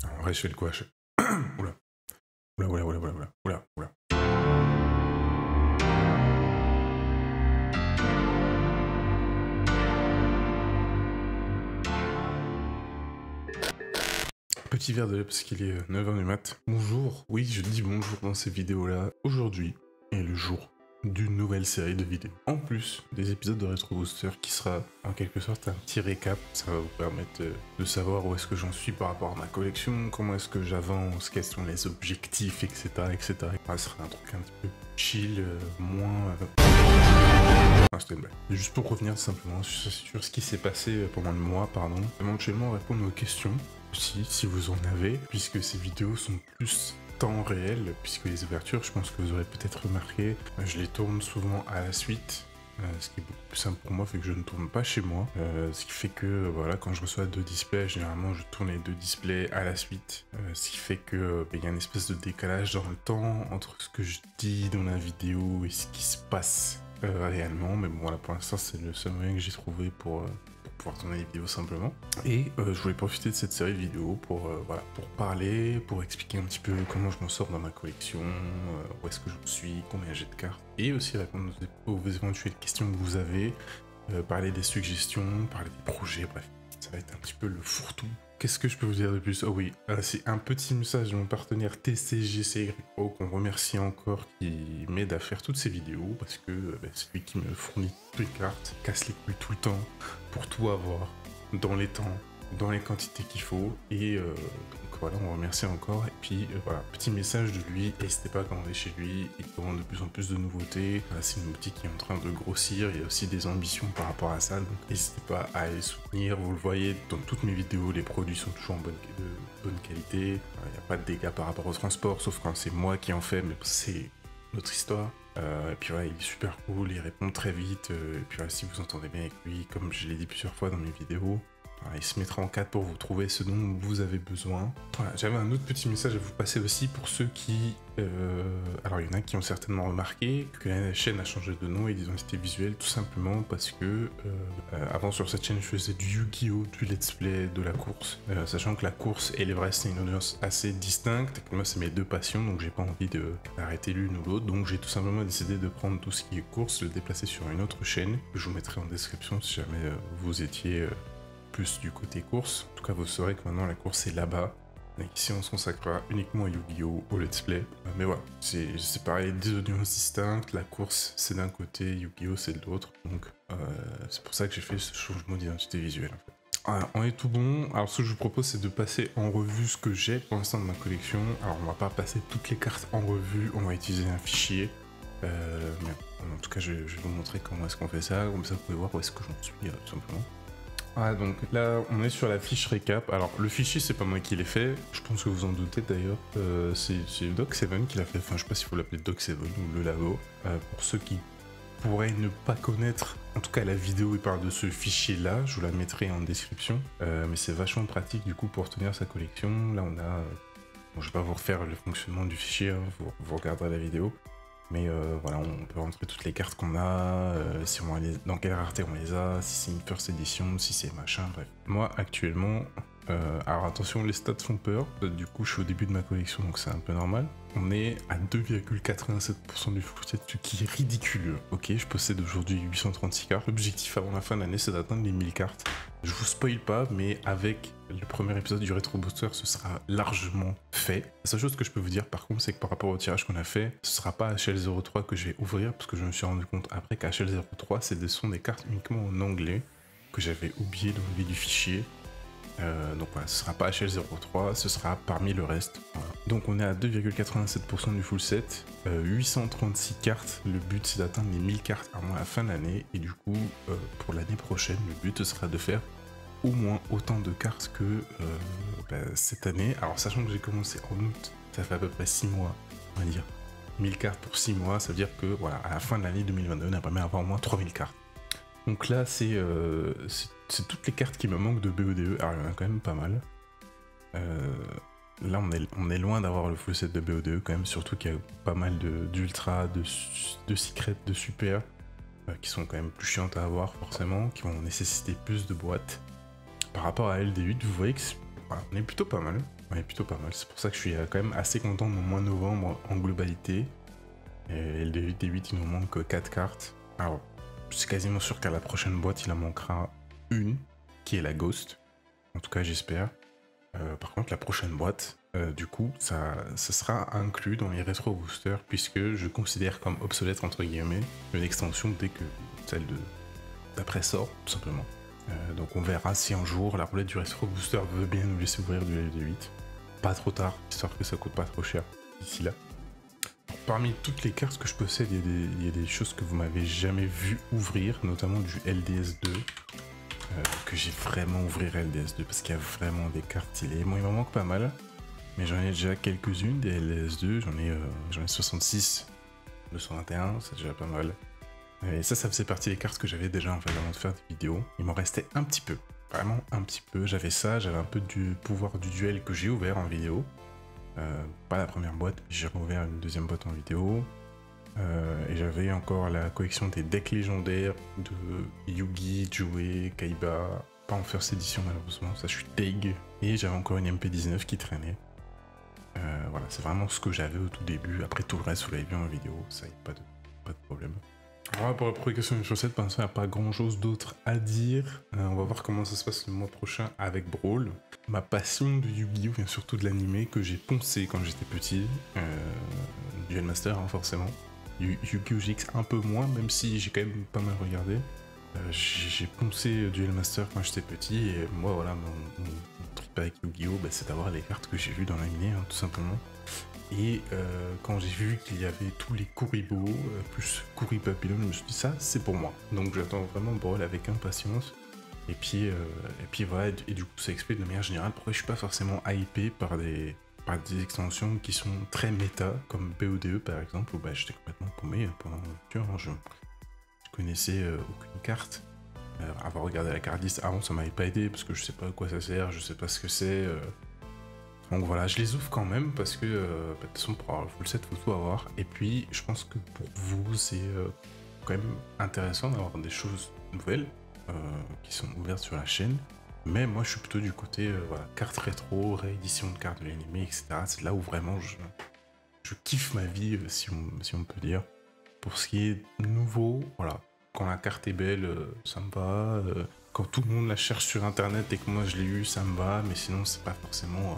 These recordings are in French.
En vrai, je fais le quoi Oula. Oula, oula, oula, oula, oula, oula, oula. Petit verre de lait parce qu'il est 9h du mat. Bonjour, oui, je dis bonjour dans ces vidéos-là. Aujourd'hui est le jour d'une nouvelle série de vidéos. En plus des épisodes de Retro Booster qui sera en quelque sorte un petit récap. Ça va vous permettre de savoir où est-ce que j'en suis par rapport à ma collection, comment est-ce que j'avance, quels sont les objectifs, etc. etc. Ça sera un truc un petit peu chill, moins... Ah, c'était une blague. Et juste pour revenir simplement sur ce qui s'est passé pendant le mois, pardon. Éventuellement répondre aux questions aussi, si vous en avez, puisque ces vidéos sont plus temps réel, puisque les ouvertures, je pense que vous aurez peut-être remarqué, je les tourne souvent à la suite, ce qui est beaucoup plus simple pour moi, fait que je ne tourne pas chez moi, ce qui fait que, voilà, quand je reçois 2 displays, généralement je tourne les 2 displays à la suite, ce qui fait que il y a une espèce de décalage dans le temps entre ce que je dis dans la vidéo et ce qui se passe réellement, mais bon, voilà, pour l'instant, c'est le seul moyen que j'ai trouvé pour pouvoir tourner des vidéos simplement. Et je voulais profiter de cette série de vidéos pour, voilà, pour parler, pour expliquer un petit peu comment je m'en sors dans ma collection, où est-ce que j'en suis, combien j'ai de cartes, et aussi répondre aux éventuelles questions que vous avez, parler des suggestions, parler des projets, bref. Ça va être un petit peu le fourre-tout. Qu'est-ce que je peux vous dire de plus? Oh oui, c'est un petit message de mon partenaire TCGCYO qu'on remercie encore, qui m'aide à faire toutes ces vidéos, parce que c'est lui qui me fournit toutes les cartes, casse les couilles tout le temps, pour tout avoir, dans les temps, dans les quantités qu'il faut, et donc voilà, on remercie encore, et puis voilà, petit message de lui, n'hésitez pas à commander chez lui, il commande de plus en plus de nouveautés, voilà, c'est une boutique qui est en train de grossir, il y a aussi des ambitions par rapport à ça, donc n'hésitez pas à les soutenir, vous le voyez dans toutes mes vidéos, les produits sont toujours en bonne qualité, il n'y a pas de dégâts par rapport au transport, sauf quand c'est moi qui en fais, mais c'est notre histoire. Et puis voilà, il est super cool, il répond très vite, et puis voilà, si vous entendez bien avec lui, comme je l'ai dit plusieurs fois dans mes vidéos, voilà, il se mettra en cadre pour vous trouver ce dont vous avez besoin. Voilà, j'avais un autre petit message à vous passer aussi pour ceux qui... alors il y en a qui ont certainement remarqué que la chaîne a changé de nom et d'identité visuelle tout simplement parce que avant sur cette chaîne je faisais du Yu-Gi-Oh, du let's play, de la course, sachant que la course et l'Everest c'est une audience assez distincte, et que moi c'est mes deux passions donc j'ai pas envie d'arrêter l'une ou l'autre, donc j'ai tout simplement décidé de prendre tout ce qui est course, le déplacer sur une autre chaîne que je vous mettrai en description si jamais vous étiez plus du côté course. En tout cas vous saurez que maintenant la course est là-bas. Et ici on se consacrera uniquement à Yu-Gi-Oh! Au let's play. Mais voilà, c'est pareil, des audiences distinctes, la course c'est d'un côté, Yu-Gi-Oh! C'est de l'autre. Donc c'est pour ça que j'ai fait ce changement d'identité visuelle en fait. Alors, on est tout bon. Alors ce que je vous propose c'est de passer en revue ce que j'ai pour l'instant de ma collection. Alors on va pas passer toutes les cartes en revue, on va utiliser un fichier. Mais en tout cas je vais vous montrer comment est-ce qu'on fait ça, comme ça vous pouvez voir où est-ce que j'en suis tout simplement. Ah, donc là on est sur la fiche récap. Alors le fichier c'est pas moi qui l'ai fait, je pense que vous en doutez d'ailleurs, c'est Doc7 qui l'a fait, enfin je sais pas s'il faut l'appeler Doc7 ou le labo. Pour ceux qui pourraient ne pas connaître, en tout cas la vidéo il parle de ce fichier là, je vous la mettrai en description, mais c'est vachement pratique du coup pour tenir sa collection. Là on a, bon, je vais pas vous refaire le fonctionnement du fichier, hein, vous regarderez la vidéo. Mais voilà, on peut rentrer toutes les cartes qu'on a, si on dans quelle rareté on les a, si c'est une first edition, si c'est machin, bref. Moi actuellement, alors attention les stats font peur, du coup je suis au début de ma collection donc c'est un peu normal. On est à 2,87% du full set, ce qui est ridicule. Ok, je possède aujourd'hui 836 cartes. L'objectif avant la fin de l'année c'est d'atteindre les 1000 cartes. Je vous spoil pas, mais avec le premier épisode du Retro Booster, ce sera largement fait. La seule chose que je peux vous dire par contre, c'est que par rapport au tirage qu'on a fait, ce sera pas HL03 que je vais ouvrir, parce que je me suis rendu compte après qu'HL03, sont des cartes uniquement en anglais, que j'avais oublié d'enlever du fichier. Donc voilà, ce sera pas HL03, ce sera parmi le reste. Voilà. Donc on est à 2,87% du full set, 836 cartes, le but c'est d'atteindre les 1000 cartes avant la fin de l'année, et du coup pour l'année prochaine, le but sera de faire au moins autant de cartes que cette année. Alors sachant que j'ai commencé en août, ça fait à peu près 6 mois, on va dire. 1000 cartes pour 6 mois, ça veut dire que voilà, à la fin de l'année 2022, on a pas mal avoir au moins 3000 cartes. Donc là, c'est toutes les cartes qui me manquent de BODE. Alors, il y en a quand même pas mal. Là, on est loin d'avoir le full set de BODE quand même, surtout qu'il y a pas mal d'ultra, de secret, de super, qui sont quand même plus chiantes à avoir forcément, qui vont nécessiter plus de boîtes. Par rapport à LD8, vous voyez que on est plutôt pas mal. Ouais, plutôt pas mal. C'est pour ça que je suis quand même assez content de mon mois de novembre en globalité. Et le D8, il nous manque 4 cartes. Alors, je suis quasiment sûr qu'à la prochaine boîte, il en manquera une, qui est la Ghost. En tout cas, j'espère. Par contre, la prochaine boîte, du coup, ça sera inclus dans les rétro boosters, puisque je considère comme obsolète, entre guillemets, une extension dès que celle d'après sort, tout simplement. Donc on verra si un jour la roulette du rétro booster veut bien nous laisser ouvrir du LD8. Pas trop tard, histoire que ça coûte pas trop cher d'ici là. Parmi toutes les cartes que je possède, il y a des choses que vous m'avez jamais vu ouvrir, notamment du LDS2. Que j'ai vraiment ouvrir LDS2 parce qu'il y a vraiment des cartes stylées. Bon, il m'en manque pas mal, mais j'en ai déjà quelques-unes des LDS2. J'en ai 66, 221, c'est déjà pas mal. Et ça faisait partie des cartes que j'avais déjà en fait avant de faire des vidéos. Il m'en restait un petit peu, vraiment un petit peu. J'avais ça, j'avais un peu du pouvoir du duel que j'ai ouvert en vidéo. Pas la première boîte, j'ai rouvert une deuxième boîte en vidéo. Et j'avais encore la collection des decks légendaires de Yugi, Jouet, Kaiba, pas en first edition malheureusement, ça je suis deg. Et j'avais encore une MP19 qui traînait. Voilà, c'est vraiment ce que j'avais au tout début. Après tout le reste, vous l'avez vu en vidéo, ça y a pas de problème. Alors pour la progression des chaussettes, pour l'instant, il n'y a pas grand chose d'autre à dire. On va voir comment ça se passe le mois prochain avec Brawl. Ma passion de Yu-Gi-Oh vient surtout de l'animé que j'ai poncé quand j'étais petit. Duel Master, hein, forcément. Yu-Gi-Oh GX un peu moins, même si j'ai quand même pas mal regardé. J'ai poncé Duel Master quand j'étais petit, et moi voilà, mon trip avec Yu-Gi-Oh, c'est d'avoir les cartes que j'ai vues dans l'animé, hein, tout simplement. Et quand j'ai vu qu'il y avait tous les Kuribo, plus Kuripapillon, je me suis dit ça, c'est pour moi. Donc j'attends vraiment Brawl avec impatience. Et puis voilà, et du coup ça explique de manière générale pourquoi je suis pas forcément hypé par des extensions qui sont très méta, comme BODE par exemple, où j'étais complètement paumé pendant l'aventure, hein, je connaissais aucune carte. Avoir regardé la carte list avant, ça m'avait pas aidé, parce que je sais pas à quoi ça sert, je sais pas ce que c'est. Donc voilà, je les ouvre quand même, parce que de toute façon, pour avoir le full set, faut tout avoir. Et puis, je pense que pour vous, c'est quand même intéressant d'avoir des choses nouvelles qui sont ouvertes sur la chaîne. Mais moi, je suis plutôt du côté voilà, carte rétro, réédition de cartes de l'animé, etc. C'est là où vraiment je kiffe ma vie, si on peut dire. Pour ce qui est nouveau, voilà, quand la carte est belle, ça me va. Quand tout le monde la cherche sur internet et que moi je l'ai eu, ça me va. Mais sinon, c'est pas forcément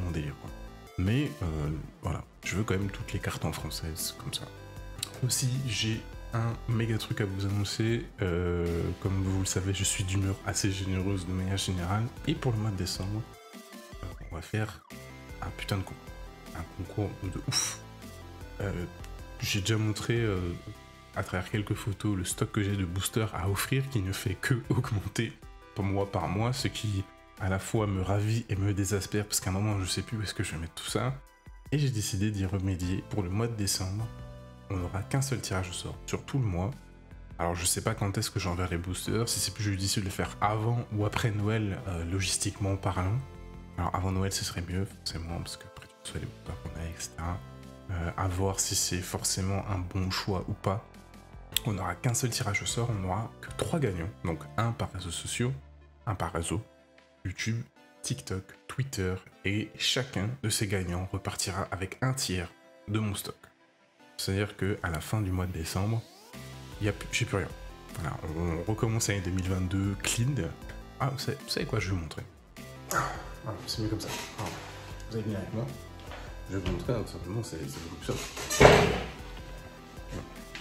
mon délire, quoi. Mais voilà, je veux quand même toutes les cartes en française, comme ça. Aussi, j'ai un méga truc à vous annoncer. Comme vous le savez, je suis d'humeur assez généreuse de manière générale. Et pour le mois de décembre, on va faire un putain de concours. Un concours de ouf. J'ai déjà montré à travers quelques photos le stock que j'ai de boosters à offrir qui ne fait que augmenter mois par mois, ce qui à la fois me ravit et me désespère parce qu'à un moment je sais plus où est-ce que je vais mettre tout ça. Et j'ai décidé d'y remédier. Pour le mois de décembre, on n'aura qu'un seul tirage au sort sur tout le mois. Alors je sais pas quand est-ce que j'enverrai les boosters, si c'est plus judicieux de le faire avant ou après Noël, logistiquement parlant. Alors avant Noël ce serait mieux forcément parce qu'après tu reçois les boosters qu'on a, etc. À voir si c'est forcément un bon choix ou pas. On n'aura qu'un seul tirage au sort, on n'aura que 3 gagnants. Donc un par réseaux sociaux, un par réseau, YouTube, TikTok, Twitter, et chacun de ces gagnants repartira avec un tiers de mon stock. C'est-à-dire qu'à la fin du mois de décembre, j'ai plus rien. Voilà, on recommence l'année 2022 clean. Ah, vous savez quoi, je vais vous montrer. C'est mieux comme ça. Vous allez venir avec moi. Je vais vous montrer, tout simplement, c'est beaucoup plus simple.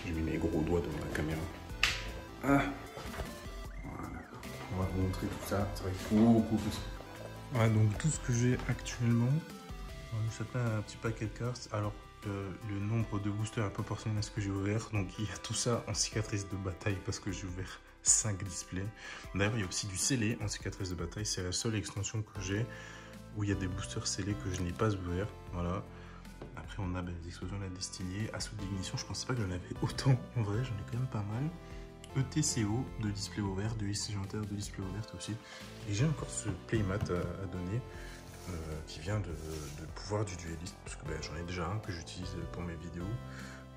J'ai mis mes gros doigts devant la caméra. Voilà. On va vous montrer tout ça, ça va être beaucoup plus simple. Voilà, donc tout ce que j'ai actuellement, c'est un petit paquet de cartes. Alors, le nombre de boosters est proportionnel à ce que j'ai ouvert. Donc, il y a tout ça en cicatrice de bataille parce que j'ai ouvert 5 displays. D'ailleurs, il y a aussi du scellé en cicatrice de bataille. C'est la seule extension que j'ai où il y a des boosters scellés que je n'ai pas ouverts. Voilà. Après, on a des explosions de la destinée, assaut d'ignition. Je pensais pas que j'en avais autant. En vrai, j'en ai quand même pas mal. ETCO de display ouvert, de liste légendaire de display ouverte aussi. Et j'ai encore ce playmat à donner qui vient de pouvoir du dueliste. Parce que j'en ai déjà un que j'utilise pour mes vidéos.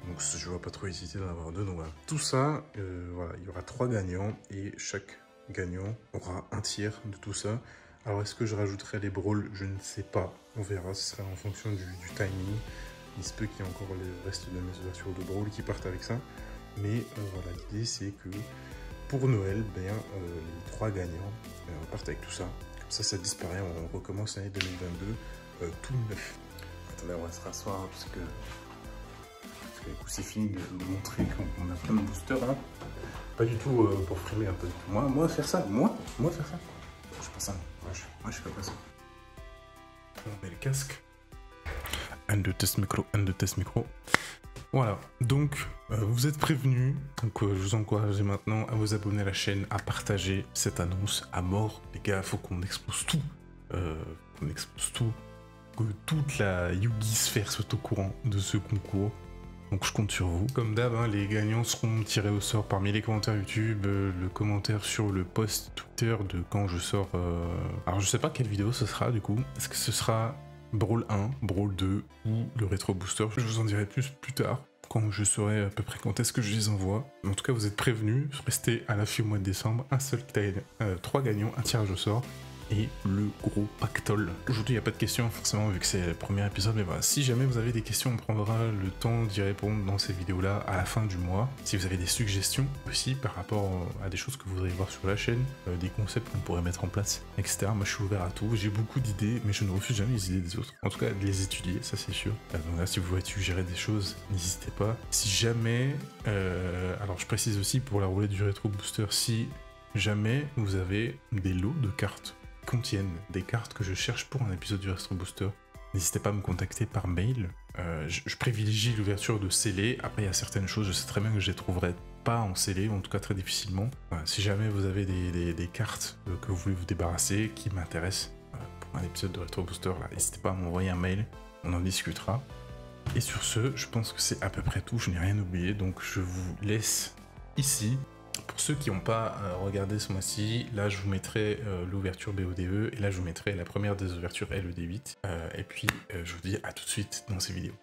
Donc je vois pas trop hésiter d'en avoir deux. Donc voilà. Tout ça, voilà, il y aura 3 gagnants et chaque gagnant aura un tiers de tout ça. Alors est-ce que je rajouterai les brawls? Je ne sais pas, on verra, ce sera en fonction du timing. Il se peut qu'il y ait encore le reste de mes ouvertures de brawl qui partent avec ça. Mais voilà, l'idée c'est que pour Noël, les 3 gagnants partent avec tout ça. Comme ça disparaît, on recommence l'année 2022 tout neuf. Attendez, on va se rasseoir parce que du coup c'est fini de montrer qu'on a plein de boosters. Hein. Pas du tout pour frimer un peu. Moi faire ça, moi faire ça. Je suis pas ça. Moi je suis pas ça. On met le casque. Un de test micro. Voilà, donc vous êtes prévenus, donc je vous encourage maintenant à vous abonner à la chaîne, à partager cette annonce à mort. Les gars, faut qu'on explose tout, que toute la Yugi sphère soit au courant de ce concours. Donc je compte sur vous. Comme d'hab, hein, les gagnants seront tirés au sort parmi les commentaires YouTube, le commentaire sur le post Twitter de quand je sors... Alors je sais pas quelle vidéo ce sera du coup. Est-ce que ce sera Brawl 1, Brawl 2 ou le Retro Booster? Je vous en dirai plus tard, quand je saurai à peu près quand est-ce que je les envoie. En tout cas, vous êtes prévenus, restez à l'affût au mois de décembre. Un seul 3 gagnants, un tirage au sort et le gros pactole. Aujourd'hui, il n'y a pas de questions forcément vu que c'est le premier épisode, mais voilà, si jamais vous avez des questions, on prendra le temps d'y répondre dans ces vidéos-là à la fin du mois. Si vous avez des suggestions aussi par rapport à des choses que vous voudriez voir sur la chaîne, des concepts qu'on pourrait mettre en place, etc. Moi, je suis ouvert à tout. J'ai beaucoup d'idées, mais je ne refuse jamais les idées des autres. En tout cas, de les étudier, ça c'est sûr. Donc là, si vous voulez suggérer des choses, n'hésitez pas. Si jamais, alors je précise aussi pour la roulette du Retro Booster, si jamais vous avez des lots de cartes contiennent des cartes que je cherche pour un épisode du Retro Booster, n'hésitez pas à me contacter par mail. Je privilégie l'ouverture de scellé. Après, il y a certaines choses, je sais très bien que je les trouverai pas en scellé, ou en tout cas très difficilement. Si jamais vous avez des cartes que vous voulez vous débarrasser, qui m'intéressent pour un épisode de Retro Booster, n'hésitez pas à m'envoyer un mail, on en discutera. Et sur ce, je pense que c'est à peu près tout, je n'ai rien oublié, donc je vous laisse ici. Pour ceux qui n'ont pas regardé ce mois-ci, là je vous mettrai l'ouverture BODE et là je vous mettrai la première des ouvertures LED8. Et puis je vous dis à tout de suite dans ces vidéos.